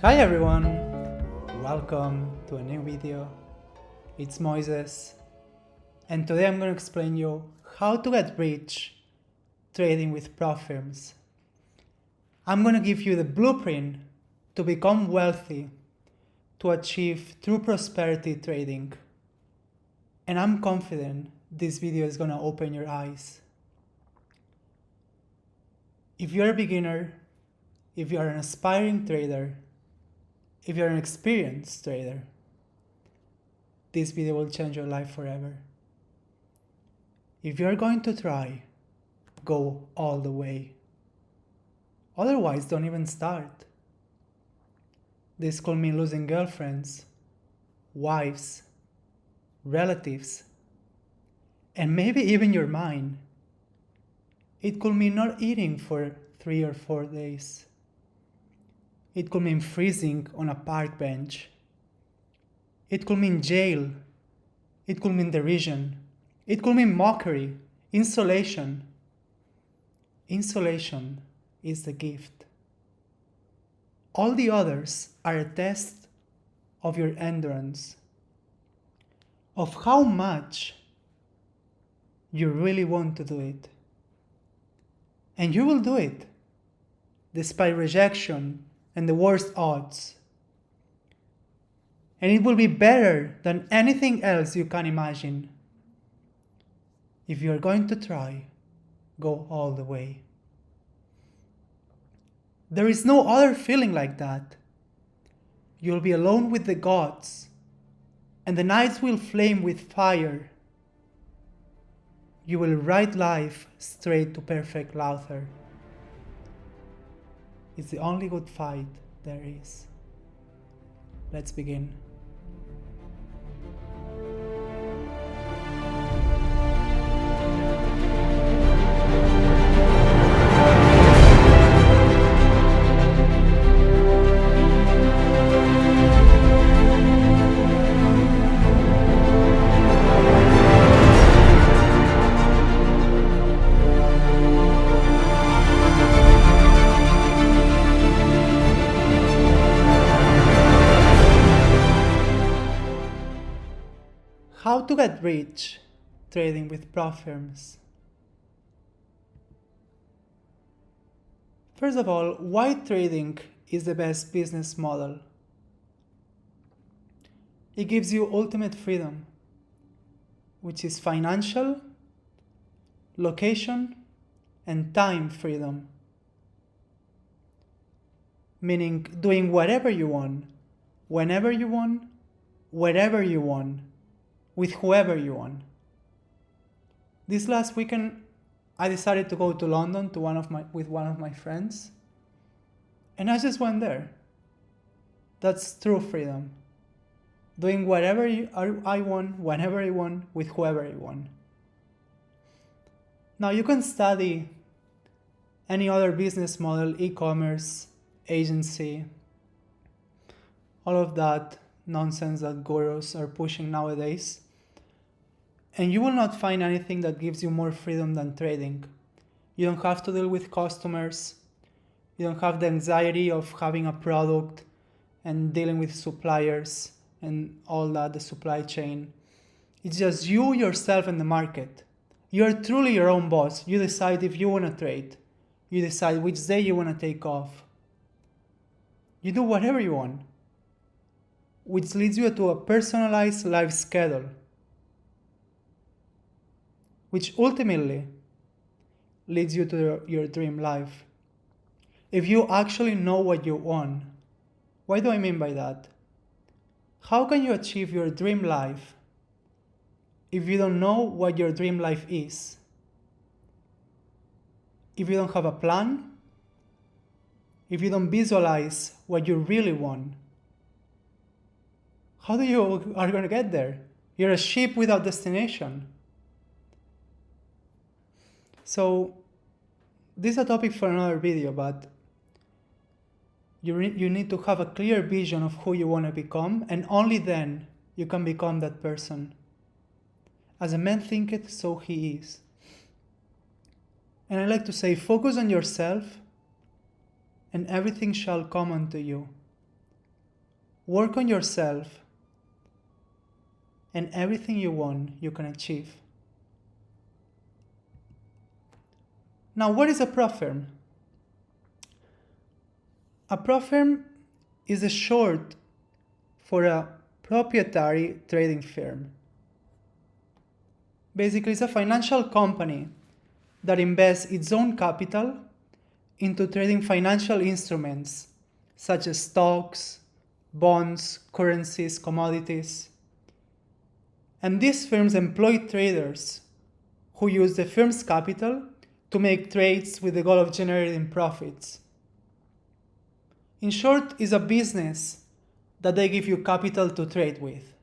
Hi everyone, welcome to a new video. It's Moises, and today I'm going to explain you how to get rich trading with prop firms. I'm going to give you the blueprint to become wealthy, to achieve true prosperity trading. And I'm confident this video is going to open your eyes. If you're a beginner, if you're an aspiring trader, if you're an experienced trader, this video will change your life forever. If you're going to try, go all the way. Otherwise, don't even start. This could mean losing girlfriends, wives, relatives, and maybe even your mind. It could mean not eating for 3 or 4 days. It could mean freezing on a park bench. It could mean jail. It could mean derision. It could mean mockery, insulation. Insulation is the gift. All the others are a test of your endurance, of how much you really want to do it. And you will do it, despite rejection and the worst odds. And it will be better than anything else you can imagine. If you are going to try, go all the way. There is no other feeling like that. You'll be alone with the gods, and the nights will flame with fire. You will ride life straight to perfect laughter. It's the only good fight there is. Let's begin. How to get rich trading with prop firms. First of all, why trading is the best business model? It gives you ultimate freedom, which is financial, location, and time freedom. Meaning doing whatever you want, whenever you want, wherever you want, with whoever you want. This last weekend, I decided to go to London with one of my friends, and I just went there. That's true freedom. Doing whatever I want, whenever I want, with whoever I want. Now you can study any other business model, e-commerce, agency, all of that nonsense that gurus are pushing nowadays. And you will not find anything that gives you more freedom than trading. You don't have to deal with customers. You don't have the anxiety of having a product and dealing with suppliers and all that, the supply chain. It's just you, yourself, and the market. You're truly your own boss. You decide if you want to trade. You decide which day you want to take off. You do whatever you want, which leads you to a personalized life schedule, which ultimately leads you to your dream life. If you actually know what you want. What do I mean by that? How can you achieve your dream life if you don't know what your dream life is? If you don't have a plan? If you don't visualize what you really want? How are going to get there? You're a ship without destination. So this is a topic for another video, but you need to have a clear vision of who you want to become, and only then you can become that person. As a man thinketh, so he is. And I like to say, focus on yourself, and everything shall come unto you. Work on yourself, and everything you want, you can achieve. Now, what is a prop firm? A prop firm is a short for a proprietary trading firm. Basically, it's a financial company that invests its own capital into trading financial instruments such as stocks, bonds, currencies, commodities. And these firms employ traders who use the firm's capital to make trades with the goal of generating profits. In short, it's a business that they give you capital to trade with.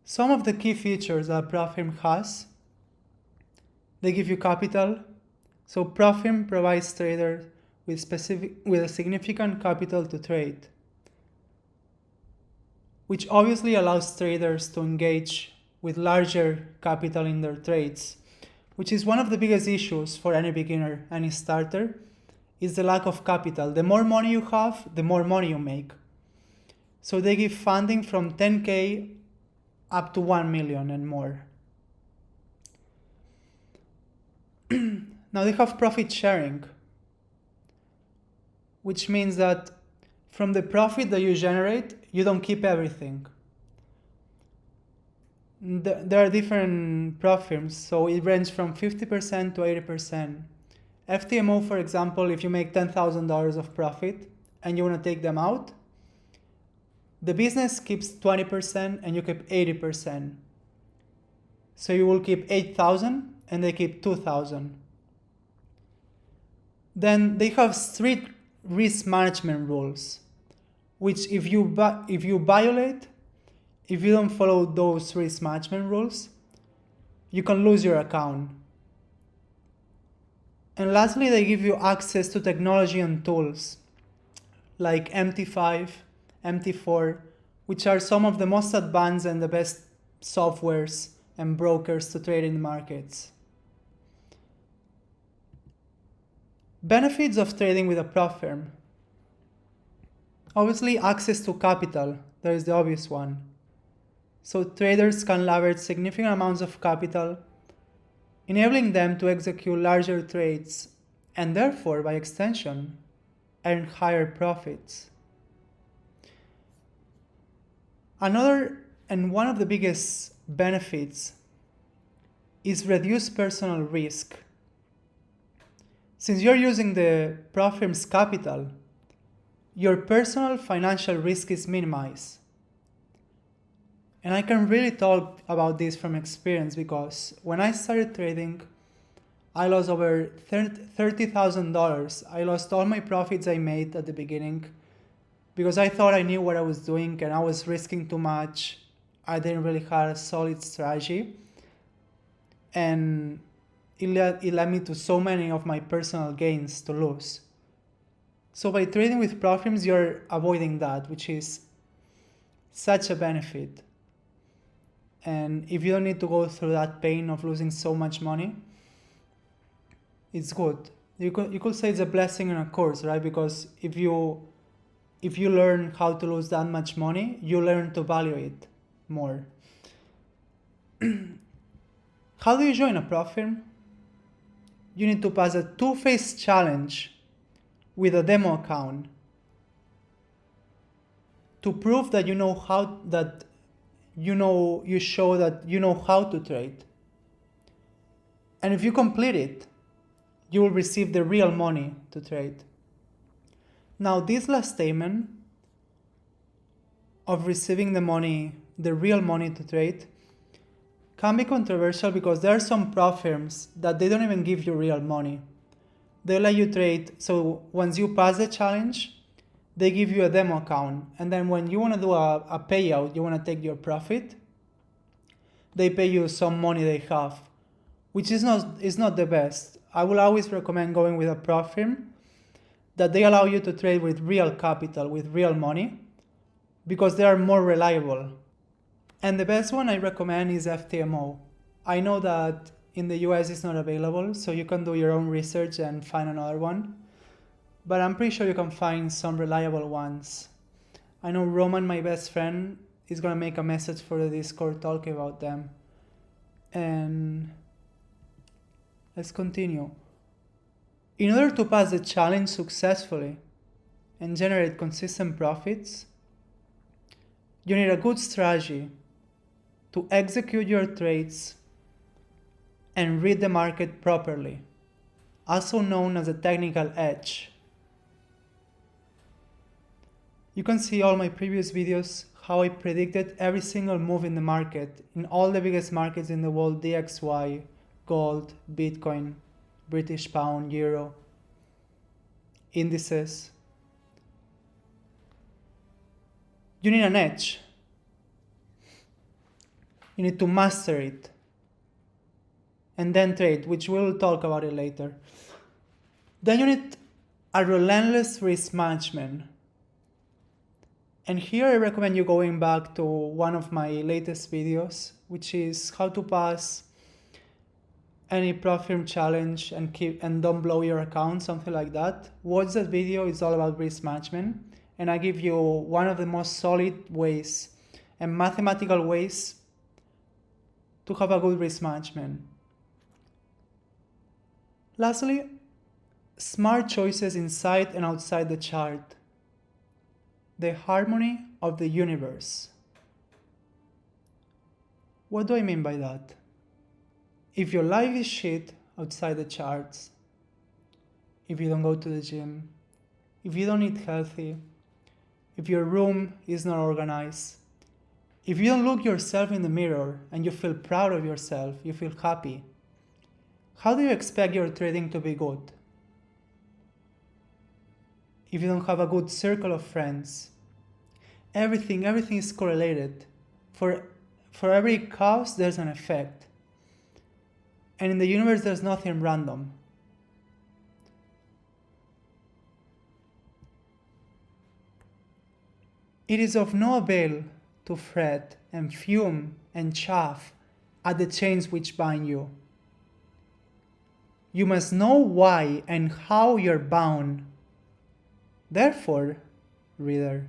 Some of the key features that a prop firm has: they give you capital. So prop firm provides traders with a significant capital to trade, which obviously allows traders to engage with larger capital in their trades, which is one of the biggest issues for any beginner, any starter, is the lack of capital. The more money you have, the more money you make. So they give funding from 10K up to 1 million and more. Now they have profit sharing, which means that from the profit that you generate, you don't keep everything. There are different prop firms, so it ranges from 50% to 80%. FTMO, for example, if you make $10,000 of profit and you want to take them out, the business keeps 20% and you keep 80%. So you will keep 8,000 and they keep 2,000. Then they have strict risk management rules, which if you violate, if you don't follow those risk management rules, you can lose your account. And lastly, they give you access to technology and tools like MT5, MT4, which are some of the most advanced and the best softwares and brokers to trade in markets. Benefits of trading with a prop firm. Obviously, access to capital. There is the obvious one. So traders can leverage significant amounts of capital, enabling them to execute larger trades and therefore, by extension, earn higher profits. Another and one of the biggest benefits is reduced personal risk. Since you're using the prop firm's capital, your personal financial risk is minimized. And I can really talk about this from experience because when I started trading, I lost over $30,000. I lost all my profits I made at the beginning because I thought I knew what I was doing and I was risking too much. I didn't really have a solid strategy. And it led me to so many of my personal gains to lose. So by trading with prop firms, you're avoiding that, which is such a benefit. And if you don't need to go through that pain of losing so much money, it's good. You could say it's a blessing and a curse, right? Because if you learn how to lose that much money, you learn to value it more. How do you join a prop firm? You need to pass a 2-phase challenge with a demo account to prove that you show that you know how to trade. And if you complete it, you will receive the real money to trade. Now, this last statement of receiving the real money to trade, can be controversial because there are some prop firms that they don't even give you real money. They let you trade, so once you pass the challenge, they give you a demo account. And then when you want to do a payout, you want to take your profit, they pay you some money they have, which is not the best. I will always recommend going with a prop firm that they allow you to trade with real capital, with real money, because they are more reliable. And the best one I recommend is FTMO. I know that in the US it's not available, so you can do your own research and find another one. but I'm pretty sure you can find some reliable ones. I know Roman, my best friend, is gonna make a message for the Discord talking about them. And let's continue. In order to pass the challenge successfully and generate consistent profits, you need a good strategy to execute your trades and read the market properly, also known as a technical edge. You can see all my previous videos how I predicted every single move in the market in all the biggest markets in the world: DXY, gold, Bitcoin, British pound, euro, indices. You need an edge. You need to master it and then trade, which we'll talk about it later. Then you need a relentless risk management. And here I recommend you going back to one of my latest videos, which is how to pass any profit challenge and don't blow your account, something like that. Watch that video, it's all about risk management. And I give you one of the most solid ways and mathematical ways to have a good risk management. Lastly, smart choices inside and outside the chart. The harmony of the universe. What do I mean by that? If your life is shit outside the charts, if you don't go to the gym, if you don't eat healthy, if your room is not organized, if you don't look yourself in the mirror and you feel proud of yourself, you feel happy, how do you expect your trading to be good? If you don't have a good circle of friends, everything is correlated. For every cause, there's an effect. And in the universe, there's nothing random. It is of no avail to fret and fume and chafe at the chains which bind you. You must know why and how you're bound. Therefore, reader,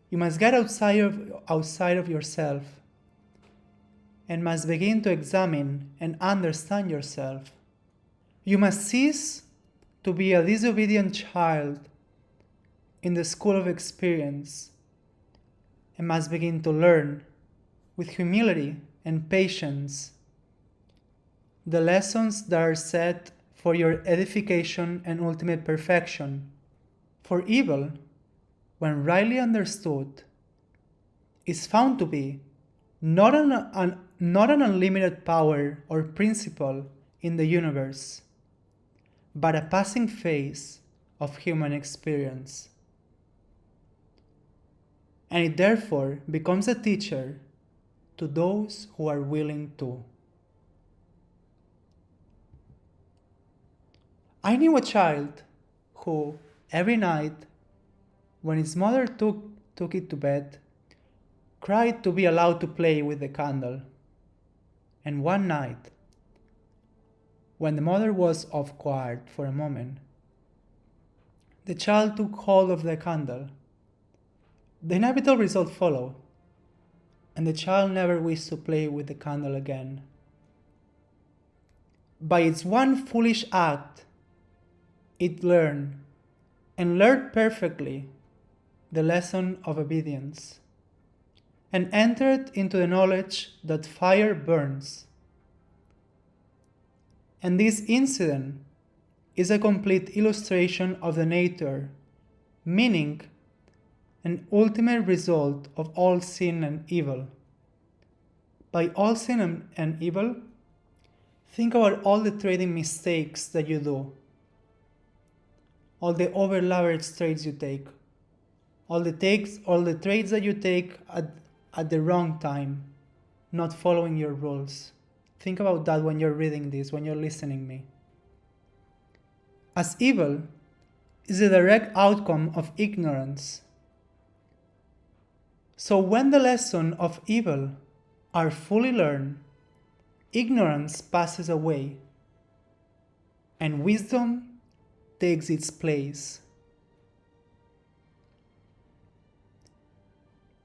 you must get outside of yourself and must begin to examine and understand yourself. You must cease to be a disobedient child in the school of experience and must begin to learn with humility and patience the lessons that are set for your edification and ultimate perfection. For evil, when rightly understood, is found to be not an unlimited power or principle in the universe, but a passing phase of human experience. And it therefore becomes a teacher to those who are willing to. I knew a child who, every night, when his mother took it to bed, cried to be allowed to play with the candle. And one night, when the mother was off guard for a moment, the child took hold of the candle. The inevitable result followed, and the child never wished to play with the candle again. By its one foolish act, it learned, and learned perfectly, the lesson of obedience, and entered into the knowledge that fire burns. And this incident is a complete illustration of the nature, meaning, an ultimate result of all sin and evil. By all sin and evil, think about all the trading mistakes that you do, all the over-leveraged trades you take, all the trades that you take at the wrong time, not following your rules. Think about that when you're reading this, when you're listening to me. As evil is the direct outcome of ignorance. So when the lesson of evil are fully learned, ignorance passes away. and wisdom takes its place.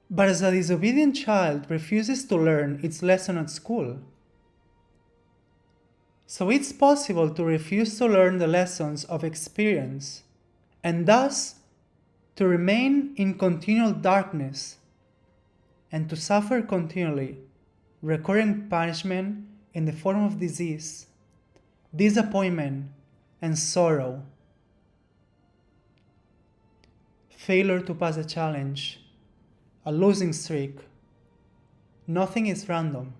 But as a disobedient child refuses to learn its lesson at school, so it's possible to refuse to learn the lessons of experience, and thus to remain in continual darkness and to suffer continually recurring punishment in the form of disease, disappointment, and sorrow. Failure to pass a challenge, a losing streak. Nothing is random.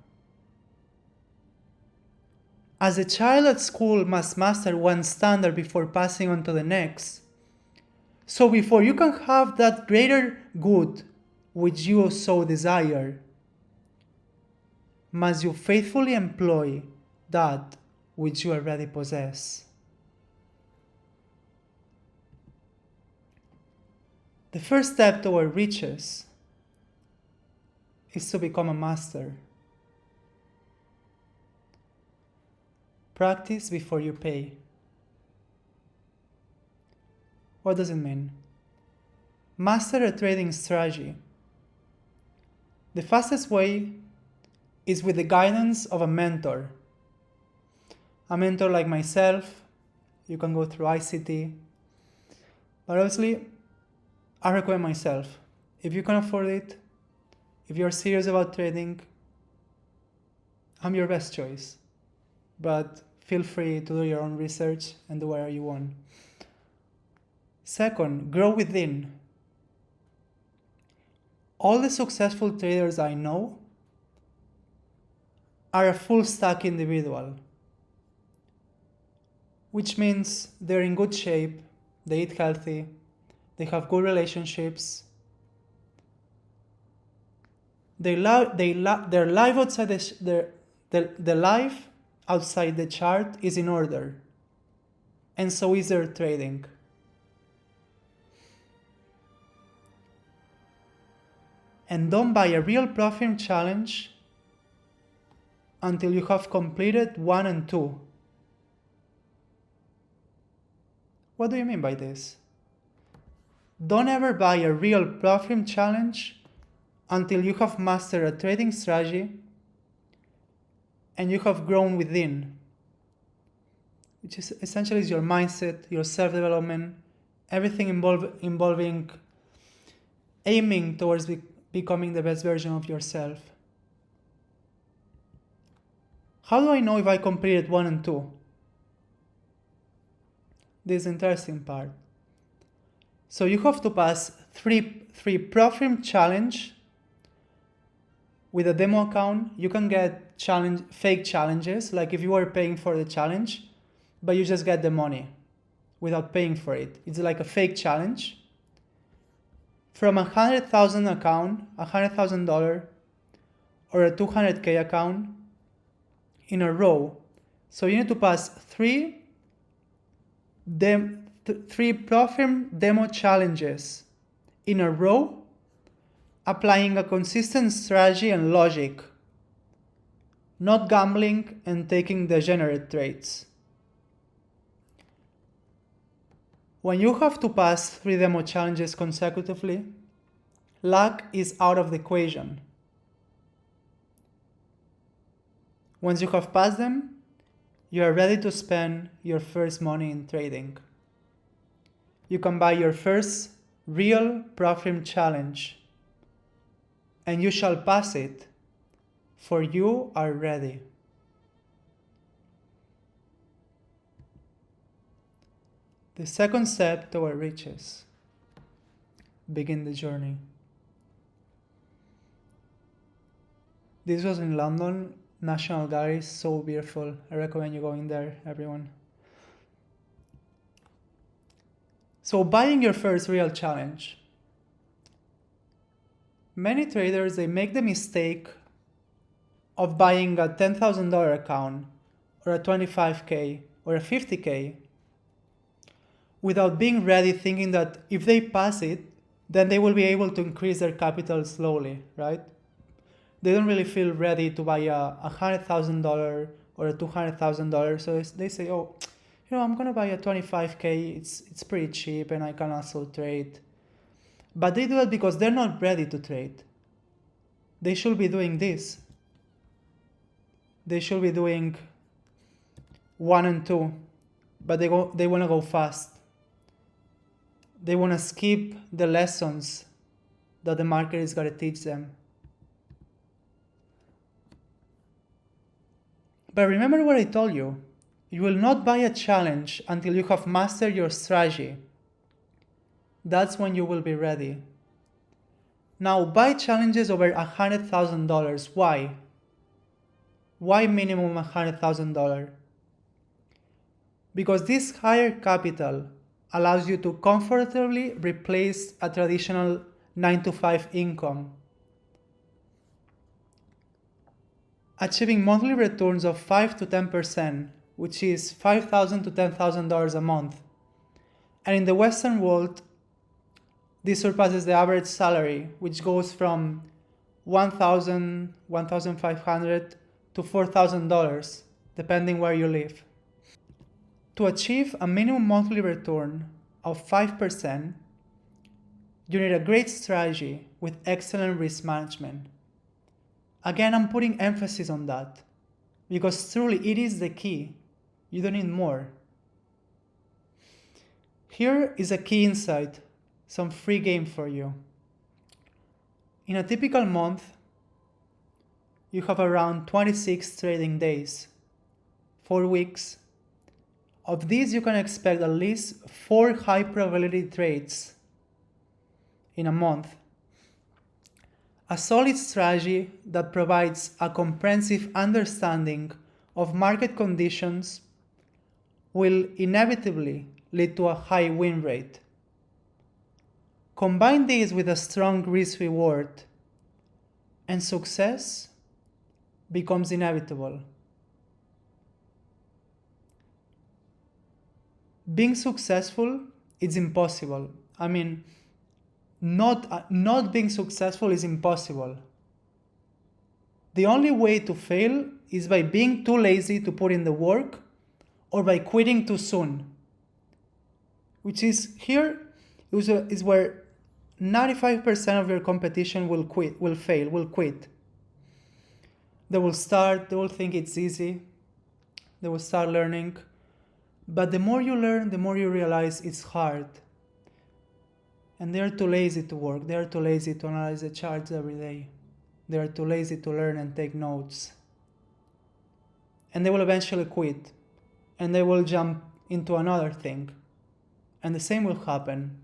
As a child at school must master one standard before passing on to the next, so before you can have that greater good which you so desire, must you faithfully employ that which you already possess. The first step toward riches is to become a master. Practice before you pay. What does it mean? Master a trading strategy. The fastest way is with the guidance of a mentor. A mentor like myself. You can go through ICT. But obviously, I recommend myself. If you can afford it, if you're serious about trading, I'm your best choice. But feel free to do your own research and do whatever you want. Second, grow within. All the successful traders I know are a full stack individual, which means they're in good shape, they eat healthy, they have good relationships, their life outside the life outside the chart is in order, and so is their trading. And don't buy a real profit challenge until you have completed 1 and 2. What do you mean by this? Don't ever buy a real profit challenge until you have mastered a trading strategy and you have grown within, which is essentially your mindset, your self-development, everything involving aiming towards becoming the best version of yourself. How do I know if I completed 1 and 2? This is the interesting part. So you have to pass three profit challenge with a demo account. You can get fake challenges, like if you were paying for the challenge, but you just get the money without paying for it. It's like a fake challenge. From a $100,000 account, $100,000, or a $200K account in a row. So you need to pass three profit demo challenges in a row, applying a consistent strategy and logic, not gambling and taking degenerate trades. When you have to pass 3 demo challenges consecutively, luck is out of the equation. Once you have passed them, you are ready to spend your first money in trading. You can buy your first real profit challenge, and you shall pass it, for you are ready. The second step toward riches. Begin the journey. This was in London, National Gallery, so beautiful. I recommend you going there, everyone. So buying your first real challenge. Many traders, they make the mistake of buying a $10,000 account or a 25K or a 50K without being ready, thinking that if they pass it, then they will be able to increase their capital slowly, right? They don't really feel ready to buy a $100,000 or a $200,000. So they say, oh, I'm gonna buy a 25K, it's pretty cheap and I can also trade. But they do it because they're not ready to trade. They should be doing this. They should be doing 1 and 2, but they want to go fast. They want to skip the lessons that the market is going to teach them. But remember what I told you. You will not buy a challenge until you have mastered your strategy. That's when you will be ready. Now, buy challenges over $100,000. Why? Why minimum $100,000? Because this higher capital allows you to comfortably replace a traditional 9-to-5 income. Achieving monthly returns of 5 to 10%, which is $5,000 to $10,000 a month. And in the Western world, this surpasses the average salary, which goes from $1,000, $1,500 to $4,000, depending where you live. To achieve a minimum monthly return of 5%, you need a great strategy with excellent risk management. Again, I'm putting emphasis on that because truly it is the key. You don't need more. Here is a key insight, some free game for you. In a typical month, you have around 26 trading days, 4 weeks. Of these, you can expect at least 4 high probability trades in a month. A solid strategy that provides a comprehensive understanding of market conditions will inevitably lead to a high win rate. Combine this with a strong risk reward, and success becomes inevitable. Being successful is impossible. I mean, not being successful is impossible. The only way to fail is by being too lazy to put in the work or by quitting too soon, which is here is where 95% of your competition will quit. They will think it's easy, they will start learning, but the more you learn, the more you realize it's hard. And they're too lazy to work, they're too lazy to analyze the charts every day, they're too lazy to learn and take notes. And they will eventually quit, and they will jump into another thing, and the same will happen.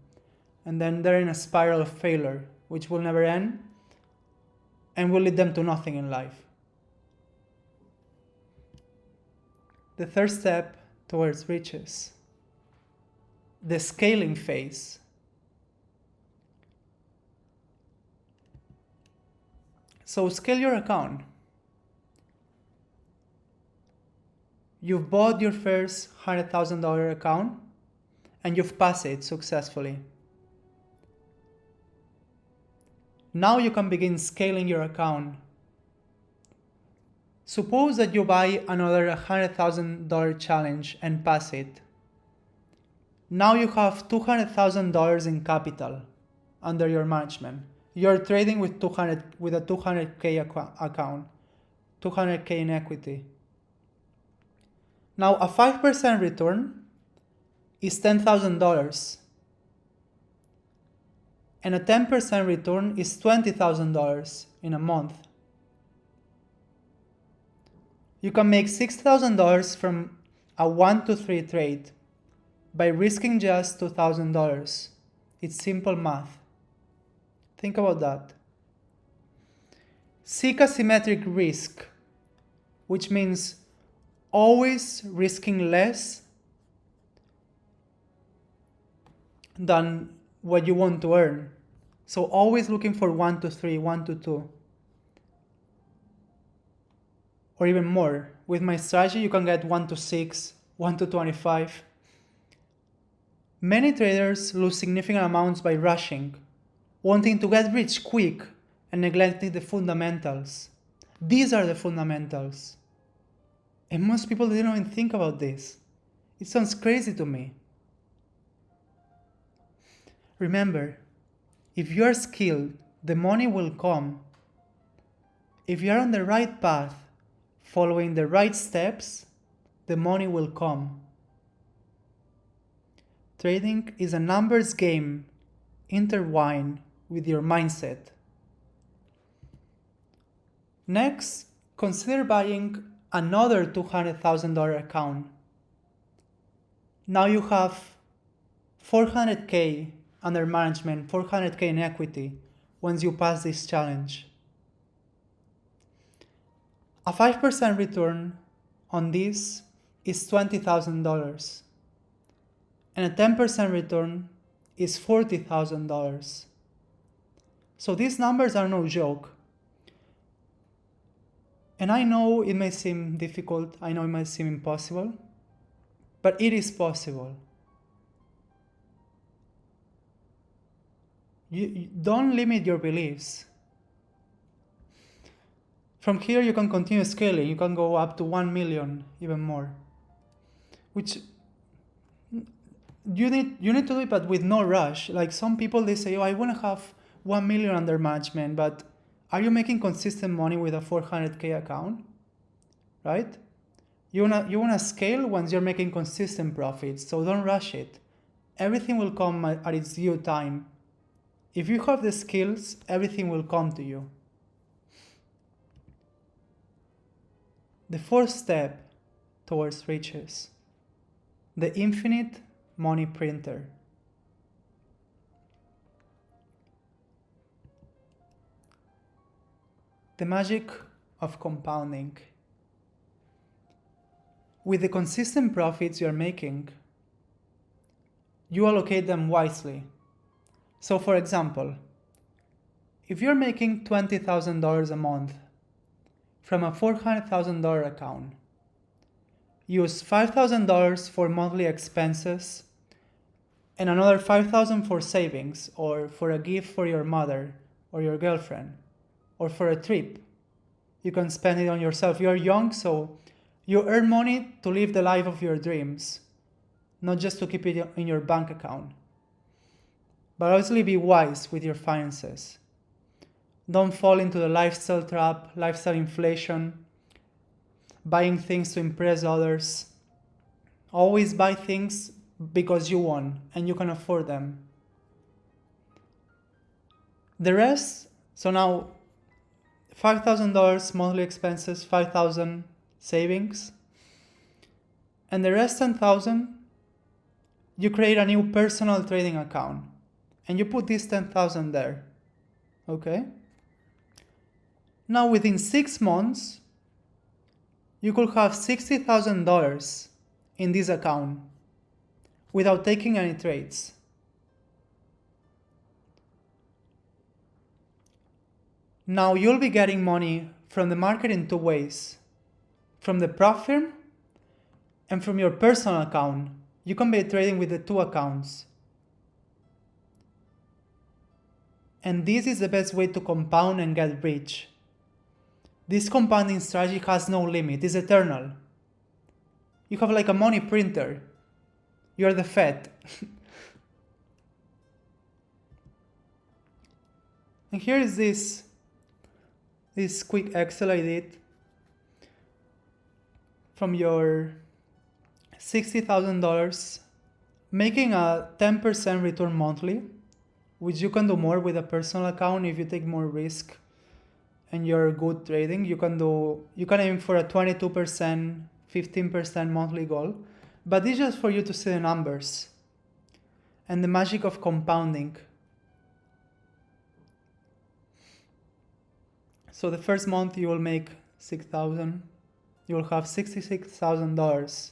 And then they're in a spiral of failure, which will never end, and will lead them to nothing in life. The third step towards riches, the scaling phase. So scale your account. You've bought your first $100,000 account and you've passed it successfully. Now you can begin scaling your account. Suppose that you buy another $100,000 challenge and pass it. Now you have $200,000 in capital under your management. You're trading with a 200K account, 200K in equity. Now a 5% return is $10,000. And a 10% return is $20,000 in a month. You can make $6,000 from a 1 to 3 trade by risking just $2,000. It's simple math. Think about that. Seek asymmetric risk, which means always risking less than what you want to earn. So always looking for 1 to 3, 1 to 2. Or even more. With my strategy, you can get 1 to 6, 1 to 25. Many traders lose significant amounts by rushing, wanting to get rich quick and neglecting the fundamentals. These are the fundamentals. And most people, they don't even think about this. It sounds crazy to me. Remember, if you are skilled, the money will come. If you are on the right path, following the right steps, the money will come. Trading is a numbers game intertwined with your mindset. Next, consider buying another $200,000 account. Now you have $400K under management, $400K in equity once you pass this challenge. A 5% return on this is $20,000, and a 10% return is $40,000. So these numbers are no joke. And I know it may seem difficult, I know it might seem impossible, but it is possible. You don't limit your beliefs. From here you can continue scaling, you can go up to 1 million, even more. Which you need to do it, but with no rush. Like some people, they say, oh, I want to have 1 million under management, but are you making consistent money with a 400K account? Right? You wanna scale once you're making consistent profits, so don't rush it. Everything will come at its due time. If you have the skills, everything will come to you. The fourth step towards riches, the infinite money printer. The magic of compounding. With the consistent profits you're making, you allocate them wisely. So for example, if you're making $20,000 a month from a $400,000 account, use $5,000 for monthly expenses and another $5,000 for savings or for a gift for your mother or your girlfriend or for a trip. You can spend it on yourself. You're young, so you earn money to live the life of your dreams, not just to keep it in your bank account. But obviously be wise with your finances. Don't fall into the lifestyle trap, lifestyle inflation, buying things to impress others. Always buy things because you want and you can afford them. The rest, so now $5,000 monthly expenses, $5,000 savings, and the rest $10,000, you create a new personal trading account and you put this $10,000 there. Okay? Now within 6 months, you could have $60,000 in this account without taking any trades. Now you'll be getting money from the market in two ways. From the prop firm and from your personal account. You can be trading with the two accounts. And this is the best way to compound and get rich. This compounding strategy has no limit, it's eternal. You have like a money printer. You're the Fed. And here is this quick Excel I did from your $60,000, making a 10% return monthly, which you can do more with a personal account if you take more risk and you're good trading. You can aim for a 22%, 15% monthly goal, but this is just for you to see the numbers and the magic of compounding. So the first month you will make $6,000, you will have $66,000.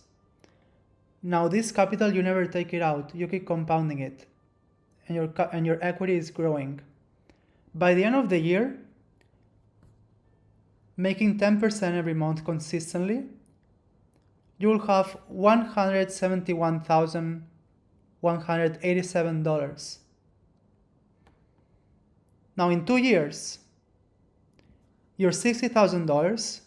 Now this capital, you never take it out, you keep compounding it, and your equity is growing. By the end of the year, making 10% every month consistently, you will have $171,187. Now in 2 years, your $60,000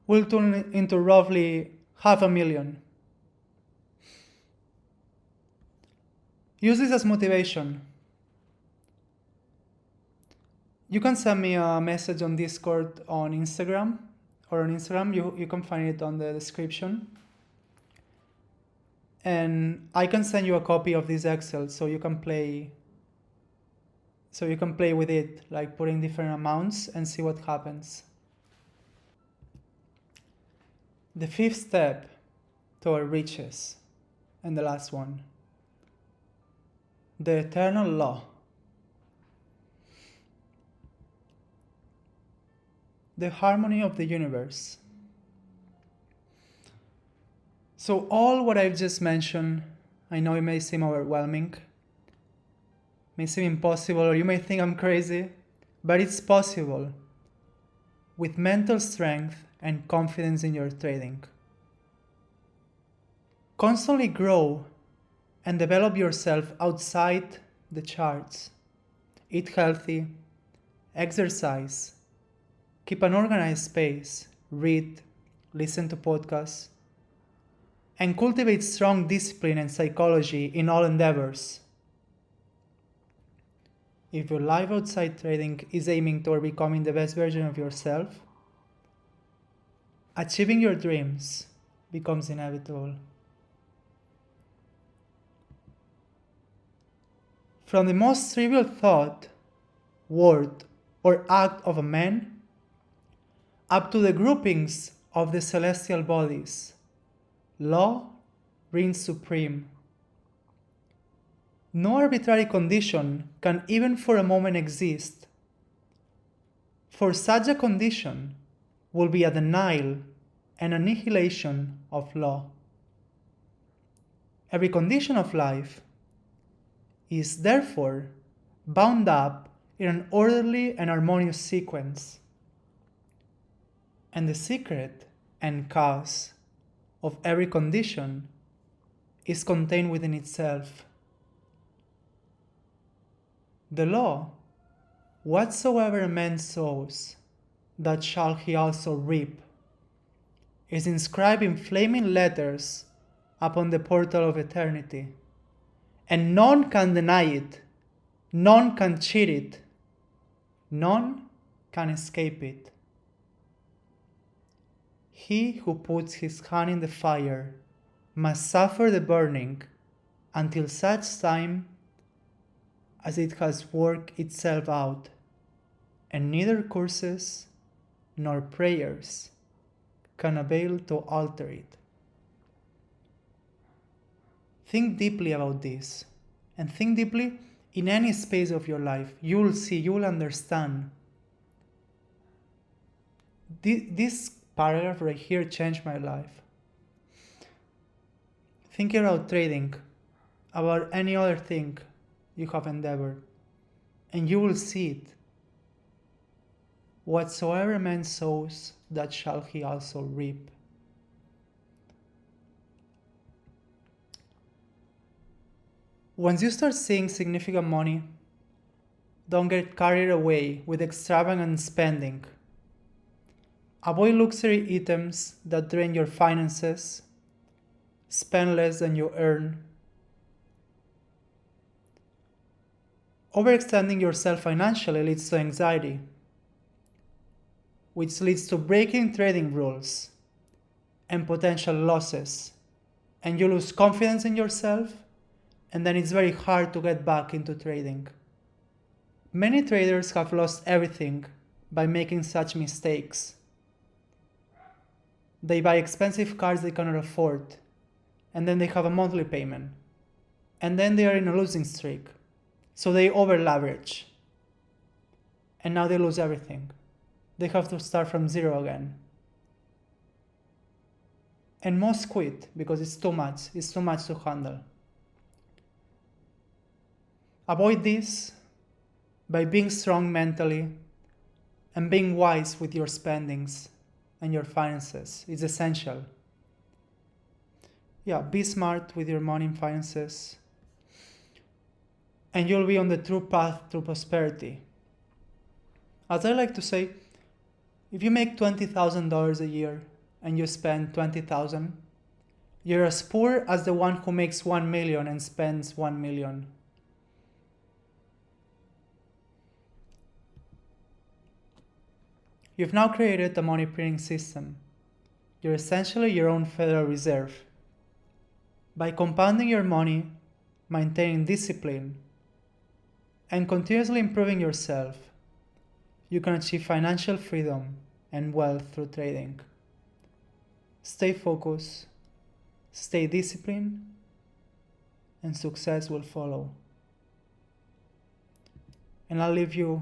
will turn into roughly 500,000. Use this as motivation. You can send me a message on Discord on Instagram, you can find it on the description. And I can send you a copy of this Excel so you can play with it, like putting different amounts and see what happens. The fifth step toward riches, and the last one, the eternal law. The harmony of the universe. So all what I've just mentioned, I know it may seem overwhelming, may seem impossible, or you may think I'm crazy, but it's possible with mental strength and confidence in your trading. Constantly grow and develop yourself outside the charts. Eat healthy, exercise, keep an organized space, read, listen to podcasts, and cultivate strong discipline and psychology in all endeavors. If your life outside trading is aiming toward becoming the best version of yourself, achieving your dreams becomes inevitable. From the most trivial thought, word, or act of a man, up to the groupings of the celestial bodies, law reigns supreme. No arbitrary condition can even for a moment exist, for such a condition will be a denial and annihilation of law. Every condition of life is therefore bound up in an orderly and harmonious sequence. And the secret and cause of every condition is contained within itself. The law, whatsoever a man sows, that shall he also reap, is inscribed in flaming letters upon the portal of eternity, and none can deny it, none can cheat it, none can escape it. He who puts his hand in the fire must suffer the burning until such time as it has worked itself out, and neither curses nor prayers can avail to alter it. Think deeply about this, and think deeply in any space of your life. You'll see, you'll understand. This paragraph right here changed my life. Think about trading, about any other thing you have endeavored, and you will see it. Whatsoever man sows, that shall he also reap. Once you start seeing significant money, don't get carried away with extravagant spending. Avoid luxury items that drain your finances. Spend less than you earn. Overextending yourself financially leads to anxiety, which leads to breaking trading rules and potential losses. And you lose confidence in yourself, and then it's very hard to get back into trading. Many traders have lost everything by making such mistakes. They buy expensive cars they cannot afford, and then they have a monthly payment, and then they are in a losing streak, so they over leverage, and now they lose everything. They have to start from zero again. And most quit because it's too much to handle. Avoid this by being strong mentally and being wise with your spendings and your finances. It's essential. Be smart with your money and finances, and you'll be on the true path to prosperity. As I like to say, if you make $20,000 a year and you spend $20,000, You're as poor as the one who makes 1 million and spends 1 million. You've now created a money printing system. You're essentially your own Federal Reserve. By compounding your money, maintaining discipline, and continuously improving yourself, you can achieve financial freedom and wealth through trading. Stay focused, stay disciplined, and success will follow. And I'll leave you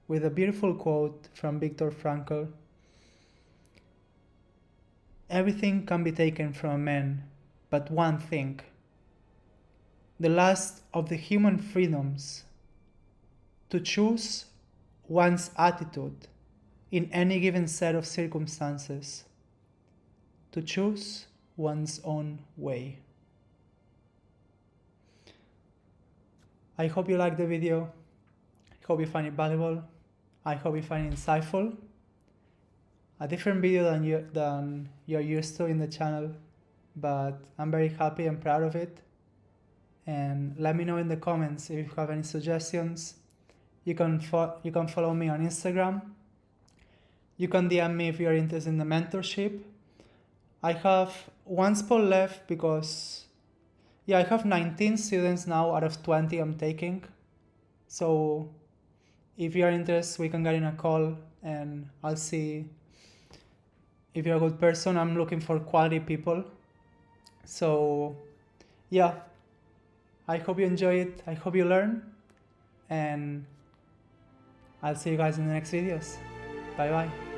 with a beautiful quote from Viktor Frankl. Everything can be taken from a man, but one thing. The last of the human freedoms, to choose one's attitude in any given set of circumstances, to choose one's own way. I hope you liked the video. I hope you find it valuable. I hope you find it insightful. A different video than you're used to in the channel, but I'm very happy and proud of it. And let me know in the comments if you have any suggestions. You can follow me on Instagram. You can DM me if you're interested in the mentorship. I have one spot left because I have 19 students now out of 20 I'm taking. So if you're interested, we can get in a call and I'll see if you're a good person. I'm looking for quality people. So yeah, I hope you enjoy it. I hope you learn. And I'll see you guys in the next videos. Bye bye.